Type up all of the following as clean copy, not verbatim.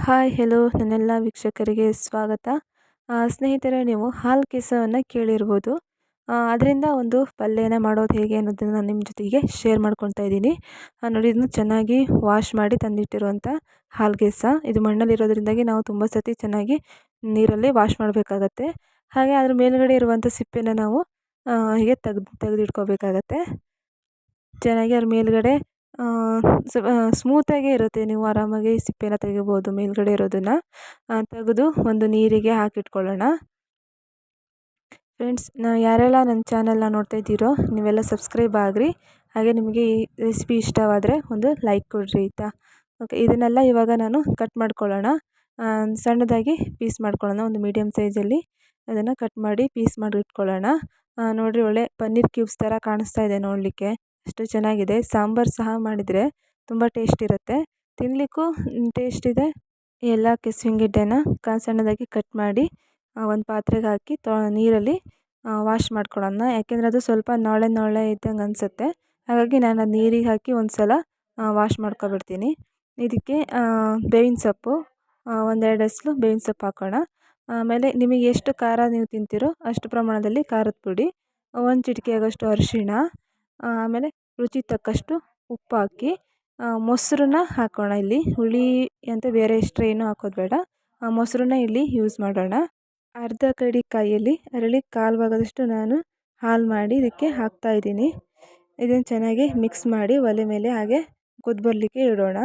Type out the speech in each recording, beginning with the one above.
Hi hello ನನ್ನೆಲ್ಲ ವೀಕ್ಷಕರಿಗೆ ಸ್ವಾಗತ. ಸ್ನೇಹಿತರೆ, ನೀವು ಹಾಲು ಕೇಸವನ್ನು ಕೇಳಿರ್ಬೋದು. ಅದರಿಂದ ಒಂದು ಪಲ್ಯನ ಮಾಡೋದು ಹೇಗೆ ಅನ್ನೋದನ್ನು ನಾನು ನಿಮ್ಮ ಜೊತೆಗೆ ಶೇರ್ ಮಾಡ್ಕೊತಾ ಇದ್ದೀನಿ. ನೋಡಿ, ಇದನ್ನು ಚೆನ್ನಾಗಿ ವಾಶ್ ಮಾಡಿ ತಂದಿಟ್ಟಿರುವಂಥ ಹಾಲು ಕೇಸ. ಇದು ಮಣ್ಣಲ್ಲಿರೋದ್ರಿಂದಾಗಿ ನಾವು ತುಂಬ ಸತಿ ಚೆನ್ನಾಗಿ ನೀರಲ್ಲಿ ವಾಶ್ ಮಾಡಬೇಕಾಗತ್ತೆ. ಹಾಗೆ ಅದ್ರ ಮೇಲುಗಡೆ ಇರುವಂಥ ಸಿಪ್ಪೆನ ನಾವು ಹೀಗೆ ತೆಗೆದಿಟ್ಕೋಬೇಕಾಗತ್ತೆ. ಚೆನ್ನಾಗಿ ಅದ್ರ ಮೇಲುಗಡೆ ಸ್ಮೂತಾಗೇ ಇರುತ್ತೆ. ನೀವು ಆರಾಮಾಗಿ ಸಿಪ್ಪೆನ ತೆಗಿಬೋದು. ಮೇಲುಗಡೆ ಇರೋದನ್ನು ತೆಗೆದು ಒಂದು ನೀರಿಗೆ ಹಾಕಿಟ್ಕೊಳ್ಳೋಣ. ಫ್ರೆಂಡ್ಸ್, ಯಾರೆಲ್ಲ ನನ್ನ ಚಾನಲ್ನ ನೋಡ್ತಾ ಇದ್ದೀರೋ ನೀವೆಲ್ಲ ಸಬ್ಸ್ಕ್ರೈಬ್ ಆಗಿರಿ. ಹಾಗೆ ನಿಮಗೆ ಈ ರೆಸಿಪಿ ಇಷ್ಟವಾದರೆ ಒಂದು ಲೈಕ್ ಕೊಡಿರಿ ಆಯಿತಾ. ಓಕೆ, ಇದನ್ನೆಲ್ಲ ಇವಾಗ ನಾನು ಕಟ್ ಮಾಡ್ಕೊಳ್ಳೋಣ. ಸಣ್ಣದಾಗಿ ಪೀಸ್ ಮಾಡ್ಕೊಳ್ಳೋಣ. ಒಂದು ಮೀಡಿಯಮ್ ಸೈಜಲ್ಲಿ ಅದನ್ನು ಕಟ್ ಮಾಡಿ ಪೀಸ್ ಮಾಡಿ ಇಟ್ಕೊಳ್ಳೋಣ. ನೋಡಿರಿ, ಒಳ್ಳೆ ಪನ್ನೀರ್ ಕ್ಯೂಬ್ಸ್ ಥರ ಕಾಣಿಸ್ತಾ ಇದೆ ನೋಡಲಿಕ್ಕೆ. ಅಷ್ಟು ಚೆನ್ನಾಗಿದೆ. ಸಾಂಬಾರು ಸಹ ಮಾಡಿದರೆ ತುಂಬ ಟೇಸ್ಟ್ ಇರುತ್ತೆ, ತಿನ್ನಲಿಕ್ಕೂ ಟೇಸ್ಟ್ ಇದೆ. ಎಲ್ಲ ಕೆಸುವಿನ ಗೆಡ್ಡೆನ ಸಣ್ಣದಾಗಿ ಕಟ್ ಮಾಡಿ ಒಂದು ಪಾತ್ರೆಗೆ ಹಾಕಿ ನೀರಲ್ಲಿ ವಾಶ್ ಮಾಡ್ಕೊಳ್ಳೋಣ. ಯಾಕೆಂದರೆ ಅದು ಸ್ವಲ್ಪ ನೊಳೆ ನೊಳೆ ಇದ್ದಂಗೆ ಅನಿಸುತ್ತೆ. ಹಾಗಾಗಿ ನಾನು ಅದು ನೀರಿಗೆ ಹಾಕಿ ಒಂದು ಸಲ ವಾಶ್ ಮಾಡ್ಕೊಬಿಡ್ತೀನಿ. ಇದಕ್ಕೆ ಬೇವಿನ ಸೊಪ್ಪು, ಒಂದೆರಡು ಎಸಳು ಬೇವಿನ ಸೊಪ್ಪು ಹಾಕೋಣ. ಆಮೇಲೆ ನಿಮಗೆ ಎಷ್ಟು ಖಾರ ನೀವು ತಿಂತೀರೋ ಅಷ್ಟು ಪ್ರಮಾಣದಲ್ಲಿ ಖಾರದ ಪುಡಿ, ಒಂದು ಚಿಟಿಕೆ ಆಗೋಷ್ಟು ಅರಿಶಿಣ, ಆಮೇಲೆ ರುಚಿ ತಕ್ಕಷ್ಟು ಉಪ್ಪು ಹಾಕಿ ಮೊಸರನ್ನ ಹಾಕೋಣ. ಇಲ್ಲಿ ಹುಳಿ ಅಂತ ಬೇರೆ ಎಕ್ಸ್ಟ್ರಾ ಏನೂ ಹಾಕೋದು ಬೇಡ. ಮೊಸರನ್ನ ಇಲ್ಲಿ ಯೂಸ್ ಮಾಡೋಣ. ಅರ್ಧ ಕಡಿ ಕೈಯಲ್ಲಿ ಅದರಲ್ಲಿ ಕಾಲು ಭಾಗದಷ್ಟು ನಾನು ಹಾಲು ಮಾಡಿ ಇದಕ್ಕೆ ಹಾಕ್ತಾಯಿದ್ದೀನಿ. ಇದನ್ನು ಚೆನ್ನಾಗಿ ಮಿಕ್ಸ್ ಮಾಡಿ ಒಲೆ ಮೇಲೆ ಹಾಗೆ ಕುದ್ದು ಬರಲಿಕ್ಕೆ ಇಡೋಣ.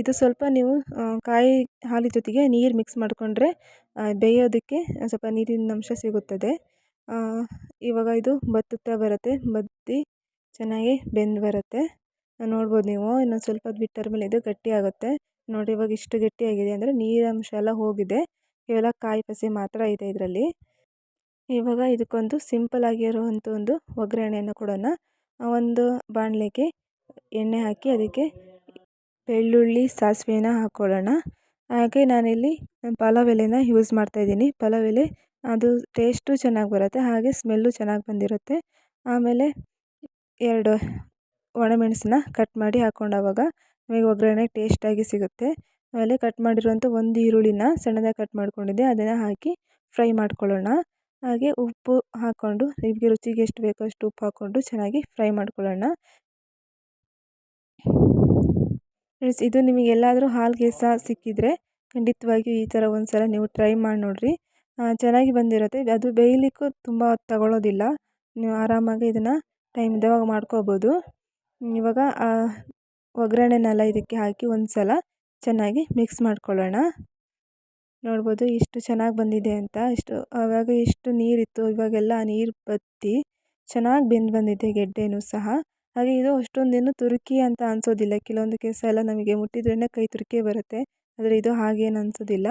ಇದು ಸ್ವಲ್ಪ ನೀವು ಕಾಯಿ ಹಾಲಿನ ಜೊತೆಗೆ ನೀರು ಮಿಕ್ಸ್ ಮಾಡಿಕೊಂಡ್ರೆ ಬೇಯೋದಕ್ಕೆ ಸ್ವಲ್ಪ ನೀರಿನ ಅಂಶ ಸಿಗುತ್ತದೆ. ಇವಾಗ ಇದು ಬತ್ತುತ್ತಾ ಬರುತ್ತೆ. ಬತ್ತಿ ಚೆನ್ನಾಗಿ ಬೆಂದು ಬರುತ್ತೆ. ನೋಡ್ಬೋದು ನೀವು. ಇನ್ನೊಂದು ಸ್ವಲ್ಪ ಹೊತ್ತು ಬಿಟ್ಟರ ಮೇಲೆ ಇದು ಗಟ್ಟಿ ಆಗುತ್ತೆ. ನೋಡಿ, ಇವಾಗ ಇಷ್ಟು ಗಟ್ಟಿಯಾಗಿದೆ ಅಂದರೆ ನೀರಂಶ ಎಲ್ಲ ಹೋಗಿದೆ. ಕೇವಲ ಕಾಯಿ ಪಸೆ ಮಾತ್ರ ಇದೆ ಇದರಲ್ಲಿ. ಇವಾಗ ಇದಕ್ಕೊಂದು ಸಿಂಪಲ್ ಆಗಿರುವಂಥ ಒಂದು ಒಗ್ಗರಣೆಯನ್ನು ಕೊಡೋಣ. ಒಂದು ಬಾಣಲೆಗೆ ಎಣ್ಣೆ ಹಾಕಿ ಅದಕ್ಕೆ ಬೆಳ್ಳುಳ್ಳಿ, ಸಾಸಿವೆನ ಹಾಕ್ಕೊಳ್ಳೋಣ. ಹಾಗೆ ನಾನಿಲ್ಲಿ ಪಲಾವ್ ಎಲೆನ ಯೂಸ್ ಮಾಡ್ತಾಯಿದ್ದೀನಿ. ಪಲಾವ್ ಎಲೆ ಅದು ಟೇಸ್ಟು ಚೆನ್ನಾಗಿ ಬರುತ್ತೆ, ಹಾಗೆ ಸ್ಮೆಲ್ಲು ಚೆನ್ನಾಗಿ ಬಂದಿರುತ್ತೆ. ಆಮೇಲೆ 2 ಒಣಮೆಣಸನ್ನ ಕಟ್ ಮಾಡಿ ಹಾಕ್ಕೊಂಡಾಗ ನಮಗೆ ಒಗ್ಗರಣೆ ಟೇಸ್ಟಾಗಿ ಸಿಗುತ್ತೆ. ಆಮೇಲೆ ಕಟ್ ಮಾಡಿರುವಂಥ ಒಂದು ಈರುಳ್ಳಿನ ಸಣ್ಣದಾಗಿ ಕಟ್ ಮಾಡ್ಕೊಂಡಿದ್ದೆ, ಅದನ್ನು ಹಾಕಿ ಫ್ರೈ ಮಾಡ್ಕೊಳ್ಳೋಣ. ಹಾಗೆ ಉಪ್ಪು ಹಾಕ್ಕೊಂಡು ನಿಮಗೆ ರುಚಿಗೆ ಎಷ್ಟು ಬೇಕೋ ಅಷ್ಟು ಉಪ್ಪು ಹಾಕ್ಕೊಂಡು ಚೆನ್ನಾಗಿ ಫ್ರೈ ಮಾಡ್ಕೊಳ್ಳೋಣ. ಫ್ರೆಂಡ್ಸ್, ಇದು ನಿಮಗೆಲ್ಲಾದರೂ ಹಾಲು ಕೇಸ ಸಿಕ್ಕಿದರೆ ಖಂಡಿತವಾಗಿಯೂ ಈ ಥರ ಒಂದು ಸಲ ನೀವು ಟ್ರೈ ಮಾಡಿ ನೋಡಿರಿ. ಚೆನ್ನಾಗಿ ಬಂದಿರುತ್ತೆ. ಅದು ಬೇಯಲಿಕ್ಕೂ ತುಂಬ ಹೊತ್ತು ತಗೊಳ್ಳೋದಿಲ್ಲ. ನೀವು ಆರಾಮಾಗಿ ಇದನ್ನು ಟೈಮ್ ಇದ್ದಾಗ ಮಾಡ್ಕೋಬೋದು. ಇವಾಗ ಒಗ್ಗರಣೆನೆಲ್ಲ ಇದಕ್ಕೆ ಹಾಕಿ ಒಂದು ಸಲ ಚೆನ್ನಾಗಿ ಮಿಕ್ಸ್ ಮಾಡ್ಕೊಳ್ಳೋಣ. ನೋಡ್ಬೋದು ಎಷ್ಟು ಚೆನ್ನಾಗಿ ಬಂದಿದೆ ಅಂತ. ಆವಾಗ ಎಷ್ಟು ನೀರಿತ್ತು, ಇವಾಗೆಲ್ಲ ನೀರು ಬತ್ತಿ ಚೆನ್ನಾಗಿ ಬೆಂದು ಬಂದಿದೆ ಗೆಡ್ಡೆನೂ ಸಹ. ಹಾಗೆ ಇದು ಅಷ್ಟೊಂದೇನು ತುರುಕಿ ಅಂತ ಅನಿಸೋದಿಲ್ಲ. ಕೆಲವೊಂದು ಕೇಸ ಎಲ್ಲ ನಮಗೆ ಮುಟ್ಟಿದ್ರೇ ಕೈ ತುರುಕಿ ಬರುತ್ತೆ, ಆದರೆ ಇದು ಹಾಗೇನು ಅನಿಸೋದಿಲ್ಲ.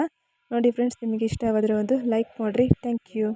ನೋಡಿ ಫ್ರೆಂಡ್ಸ್, ನಿಮಗೆ ಇಷ್ಟವಾದರೆ ಒಂದು ಲೈಕ್ ಮಾಡಿರಿ. Thank you.